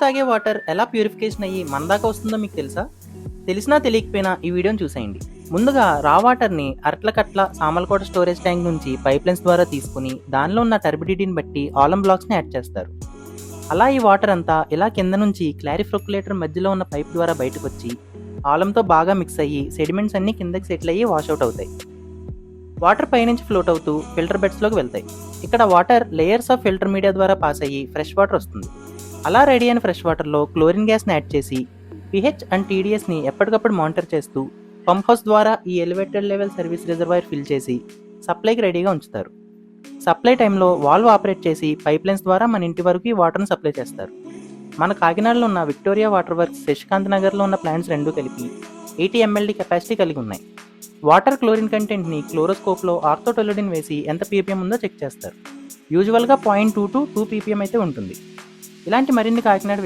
తాగే వాటర్ ఎలా ప్యూరిఫికేషన్ అయ్యి మన దాకా వస్తుందో మీకు తెలుసా? తెలిసినా తెలియకపోయినా ఈ వీడియోని చూసేయండి. ముందుగా రా వాటర్ని అరట్ల సామర్లకోట స్టోరేజ్ ట్యాంక్ నుంచి పైప్లైన్స్ ద్వారా తీసుకుని దానిలో ఉన్న టర్బిడిటీని బట్టి ఆలం బ్లాక్స్ని యాడ్ చేస్తారు. అలా ఈ వాటర్ అంతా ఇలా కింద నుంచి క్లారిఫ్రొక్యులేటర్ మధ్యలో ఉన్న పైప్ ద్వారా బయటకు వచ్చి ఆలంతో బాగా మిక్స్ అయ్యి సెడిమెంట్స్ అన్ని కిందకి సెటిల్ అయ్యి వాష్అవుట్ అవుతాయి. వాటర్ పైనుంచి ఫ్లోట్ అవుతూ ఫిల్టర్ బెడ్స్లోకి వెళ్తాయి. ఇక్కడ water layers of filter media ద్వారా పాస్ అయ్యి ఫ్రెష్ వాటర్ వస్తుంది. అలా రెడీ అయిన ఫ్రెష్ వాటర్లో క్లోరిన్ గ్యాస్ని యాడ్ చేసి పిహెచ్ అండ్ టీడీఎస్ని ఎప్పటికప్పుడు మానిటర్ చేస్తూ పంప్ హౌస్ ద్వారా ఈ elevated level service reservoir fill చేసి సప్లైకి రెడీగా ఉంచుతారు. సప్లై టైంలో వాల్వ్ ఆపరేట్ చేసి పైప్లైన్స్ ద్వారా మన ఇంటి వరకు ఈ వాటర్ను సప్లై చేస్తారు. మన కాకినాడలో ఉన్న విక్టోరియా వాటర్ వర్క్స్, శశికాంత్ నగర్లో ఉన్న ప్లాంట్స్ రెండూ కలిపి 80 mld కెపాసిటీ కలిగి ఉన్నాయి. వాటర్ క్లోరిన్ కంటెంట్ని క్లోరోస్కోప్లో ఆర్థోటొల్యూడిన్ వేసి ఎంత పీపీఎం ఉందో చెక్ చేస్తారు. యూజువల్గా 0.2 to 2 ppm అయితే ఉంటుంది. ఇలాంటి మరిన్ని కాకినాడ